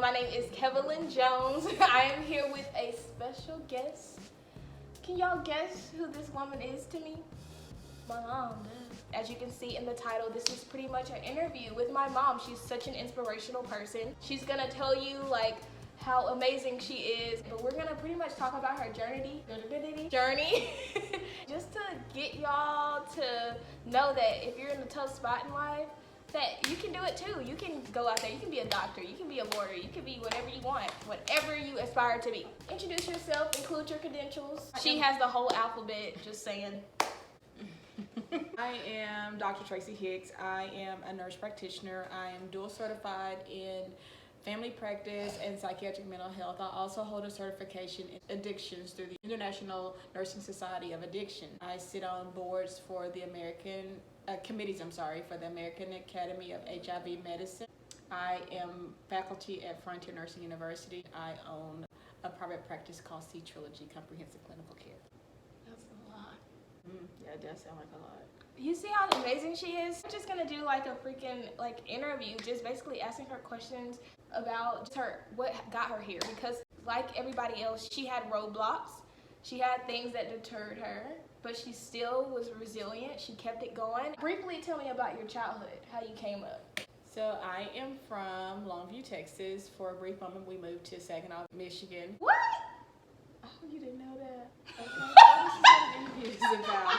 My name is Kevelyn Jones. I am here with a special guest. Can y'all guess who this woman is to me? My mom. As you can see in the title, this is pretty much an interview with my mom. She's such an inspirational person. She's gonna tell you like how amazing she is, but we're gonna pretty much talk about her journey just to get y'all to know that if you're in a tough spot in life, that you can do it too. You can go out there, you can be a doctor, you can be a lawyer, you can be whatever you want, whatever you aspire to be. Introduce yourself, include your credentials. She has the whole alphabet, just saying. I am Dr. Tracy Hicks. I am a nurse practitioner. I am dual certified in family practice and psychiatric mental health. I also hold a certification in addictions through the International Nursing Society of Addiction. I sit on boards for the committees for the American Academy of HIV Medicine. I am faculty at Frontier Nursing University. I own a private practice called C Trilogy Comprehensive Clinical Care. That's a lot. Yeah, it does sound like a lot. You see how amazing she is? I'm just gonna do like a freaking interview, just basically asking her questions about what got her here, because like everybody else, she had roadblocks. She had things that deterred her, but she still was resilient. She kept it going. Briefly tell me about your childhood, how you came up. So I am from Longview, Texas. For a brief moment, we moved to Saginaw, Michigan. What? Oh, you didn't know that? Okay. What this is what an interview is about.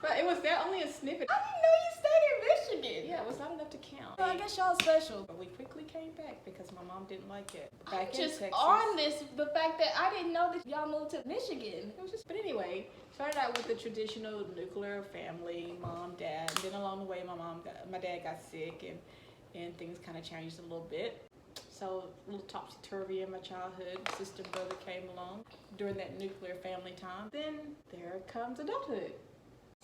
But it was only a snippet. I didn't know you stayed in Michigan. Yeah, it was not enough to count. So I guess y'all special. But we quickly came back because my mom didn't like it. I'm Back in just Texas. on this, the fact that I didn't know that y'all moved to Michigan. It was just, but anyway, started out with the traditional nuclear family, mom, dad. And then along the way, my dad got sick and things kind of changed a little bit. So a little topsy-turvy in my childhood. Sister and brother came along during that nuclear family time. Then there comes adulthood.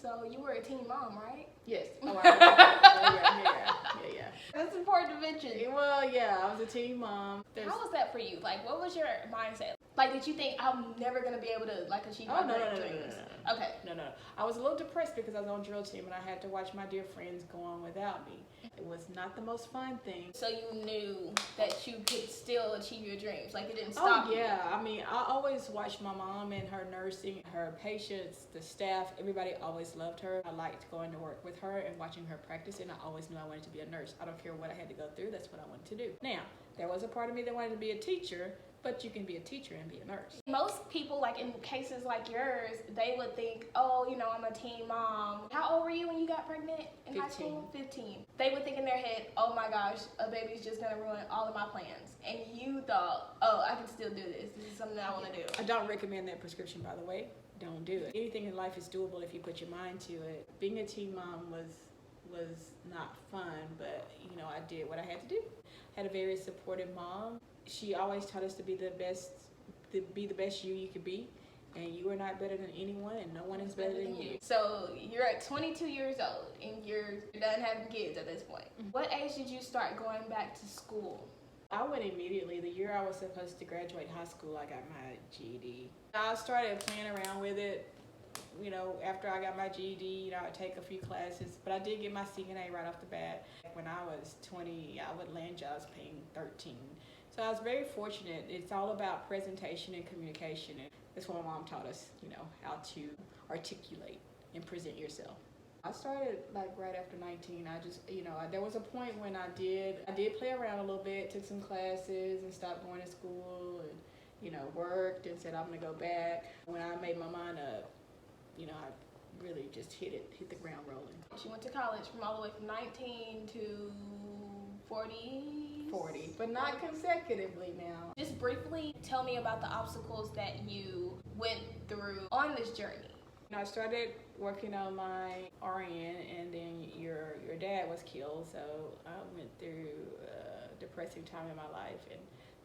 So you were a teen mom, right? Yes. Oh, yeah. That's important to mention. Well, yeah, I was a teen mom. How was that for you? Like, what was your mindset? Like, did you think I'm never gonna be able to achieve my dreams? Okay. No. I was a little depressed because I was on drill team and I had to watch my dear friends go on without me. It was not the most fun thing. So you knew that you could still achieve your dreams. Like, it didn't stop you. Yeah. I mean, I always watched my mom and her nursing, her patients, the staff. Everybody always loved her. I liked going to work with her and watching her practice, and I always knew I wanted to be a nurse. I don't care what I had to go through. That's what I wanted to do. Now, there was a part of me that wanted to be a teacher, but you can be a teacher and be a nurse. Most people, like in cases like yours, they would think, oh, I'm a teen mom. How old were you when you got pregnant in 15. high school? 15. They would think in their head, oh my gosh, a baby's just gonna ruin all of my plans. And you thought, oh, I can still do this. This is something that I wanna do. I don't recommend that prescription, by the way. Don't do it. Anything in life is doable if you put your mind to it. Being a teen mom was not fun, but I did what I had to do. I had a very supportive mom. She always taught us to be the best you could be, and you are not better than anyone, and no one is better than you. So you're at 22 years old, and you're done having kids at this point. What age did you start going back to school? I went immediately. The year I was supposed to graduate high school, I got my GED. I started playing around with it. After I got my GED, I'd take a few classes, but I did get my CNA right off the bat. When I was 20, I would land jobs paying $13. So I was very fortunate. It's all about presentation and communication, and that's what my mom taught us, how to articulate and present yourself. I started right after 19. I just, there was a point when I did play around a little bit, took some classes and stopped going to school and, worked and said I'm gonna go back. When I made my mind up, I really just hit the ground rolling. She went to college from all the way from 19 to 40, but not consecutively now. Just briefly tell me about the obstacles that you went through on this journey. I started working on my RN, and then your dad was killed, so I went through a depressing time in my life, and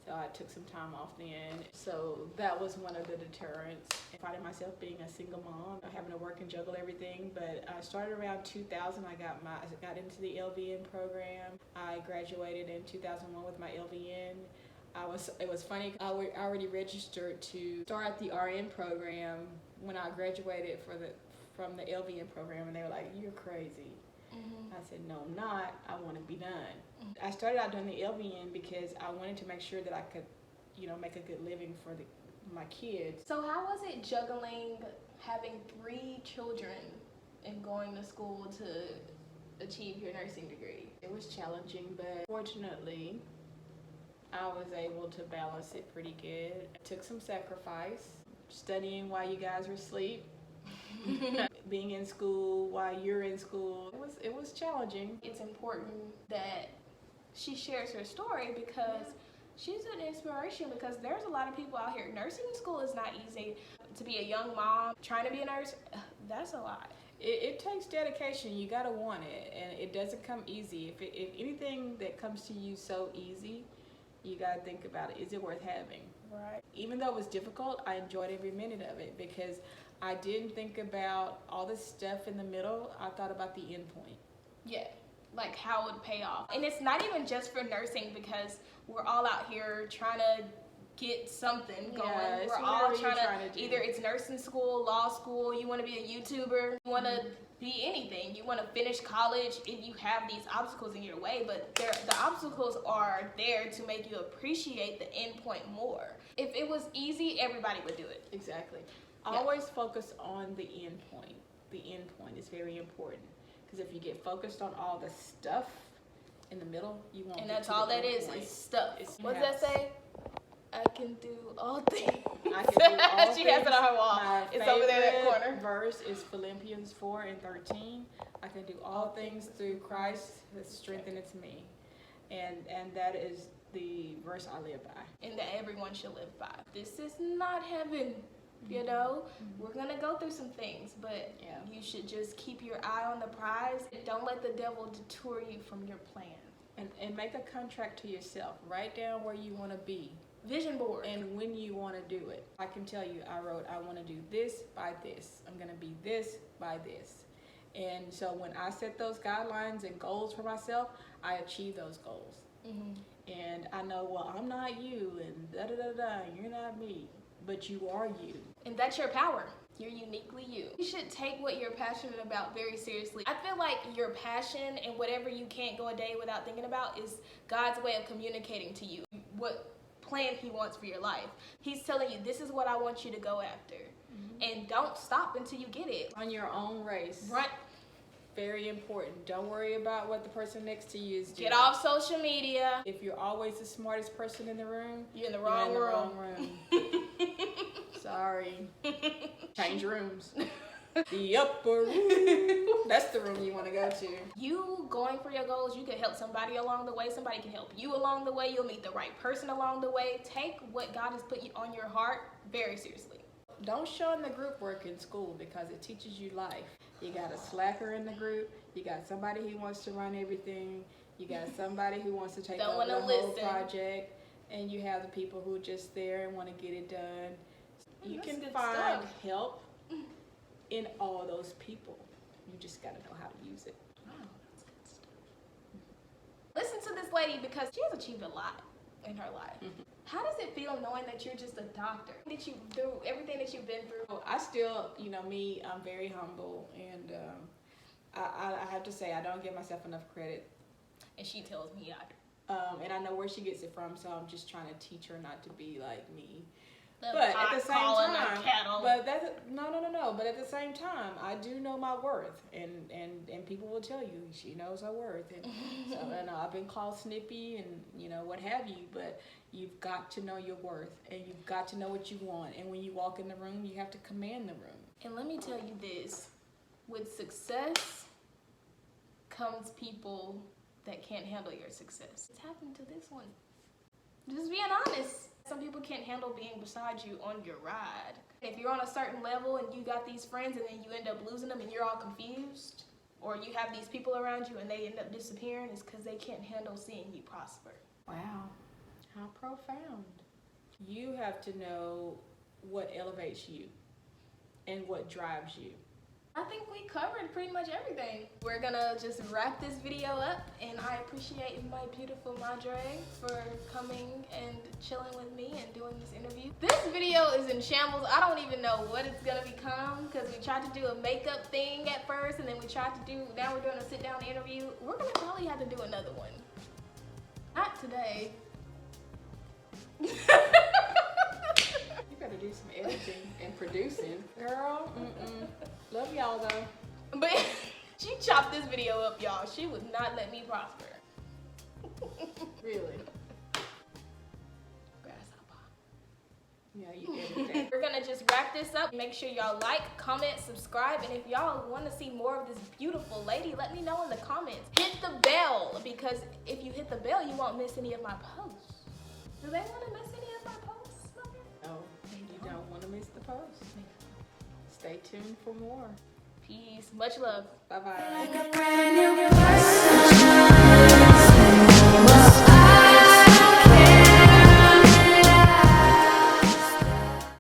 so I took some time off then. So that was one of the deterrents. Finding myself being a single mom, having to work and juggle everything. But I started around 2000. I got into the LVN program. I graduated in 2001 with my LVN. It was funny. I already registered to start the RN program when I graduated from the LVN program, and they were like, "You're crazy." I said, no, I'm not. I want to be done. I started out doing the LVN because I wanted to make sure that I could, make a good living for my kids. So how was it juggling having 3 children and going to school to achieve your nursing degree? It was challenging, but fortunately, I was able to balance it pretty good. It took some sacrifice, studying while you guys were asleep, being in school while you're in school. It was challenging. It's important that she shares her story because she's an inspiration, because there's a lot of people out here. Nursing school is not easy. To be a young mom, trying to be a nurse, that's a lot. It takes dedication. You gotta want it, and it doesn't come easy. If anything that comes to you so easy, you gotta think about it. Is it worth having? Right. Even though it was difficult, I enjoyed every minute of it because I didn't think about all the stuff in the middle. I thought about the end point. Yeah, like how it would pay off. And it's not even just for nursing, because we're all out here trying to get something going. Yeah, we're all trying to either it's nursing school, law school, you want to be a YouTuber, you want to be anything, you want to finish college, and you have these obstacles in your way, but the obstacles are there to make you appreciate the end point more. If it was easy, everybody would do it. Exactly. Yeah. Always focus on the end point. The end point is very important, because if you get focused on all the stuff in the middle, you won't. And get that's to all the that end is point. stuff. What does that say? I can do all things. I can do all She things. has it on her wall. My It's over there in that favorite corner. verse is Philippians 4:13. I can do all things through Christ that strengtheneth me, and that is the verse I live by. And that everyone should live by. This is not heaven, you know. We're gonna go through some things, but you should just keep your eye on the prize. Don't let the devil detour you from your plan. And make a contract to yourself. Write down where you want to be. Vision board. And when you want to do it. I can tell you, I wrote, I want to do this by this. I'm going to be this by this. And so when I set those guidelines and goals for myself, I achieve those goals. And I know, well, I'm not you, and da-da-da-da, you're not me, but you are you. And that's your power. You're uniquely you. You should take what you're passionate about very seriously. I feel like your passion and whatever you can't go a day without thinking about is God's way of communicating to you what plan He wants for your life. He's telling you, this is what I want you to go after. And don't stop until you get it. On your own race. Run. Very important. Don't worry about what the person next to you is doing. Get off social media. If you're always the smartest person in the room, you're in the wrong room. Sorry. Change rooms. The upper room. That's the room you want to go to. You going for your goals, you can help somebody along the way. Somebody can help you along the way. You'll meet the right person along the way. Take what God has put you on your heart very seriously. Don't shun the group work in school because it teaches you life. You got a slacker in the group. You got somebody who wants to run everything. You got somebody who wants to take over the whole project. And you have the people who are just there and want to get it done. You can find help in all those people. You just got to know how to use it. Wow, that's good stuff. Listen to this lady because she has achieved a lot in her life. How does it feel knowing that you're just a doctor? That you do everything that you've been through? I still, me, I'm very humble, and I have to say I don't give myself enough credit. And she tells me I do. And I know where she gets it from, so I'm just trying to teach her not to be like me. But at the same time, but no. But at the same time, I do know my worth, and people will tell you she knows her worth. And so I know I've been called snippy and what have you, but you've got to know your worth, and you've got to know what you want. And when you walk in the room, you have to command the room. And let me tell you this: with success comes people that can't handle your success. It's happened to this one. Just being honest. Some people can't handle being beside you on your ride. If you're on a certain level and you got these friends and then you end up losing them and you're all confused, or you have these people around you and they end up disappearing, it's because they can't handle seeing you prosper. Wow, how profound. You have to know what elevates you and what drives you. I I think we covered pretty much everything. We're gonna just wrap this video up, and I appreciate my beautiful madre for coming and chilling with me and doing this interview. This video is in shambles. I don't even know what it's gonna become because we tried to do a makeup thing at first, and then now we're doing a sit down interview. We're gonna probably have to do another one. Not today. You better do some editing and producing. Girl, love y'all though. But she chopped this video up, y'all. She would not let me prosper. Really? Grasshopper. Yeah, you edit that. We're gonna just wrap this up. Make sure y'all like, comment, subscribe, and if y'all want to see more of this beautiful lady, let me know in the comments. Hit the bell, because if you hit the bell, you won't miss any of my posts. Do they want to miss any of my posts, Mother? No, you don't want to miss the post. Stay tuned for more. Peace. Much love. Bye-bye. Like a brand new person.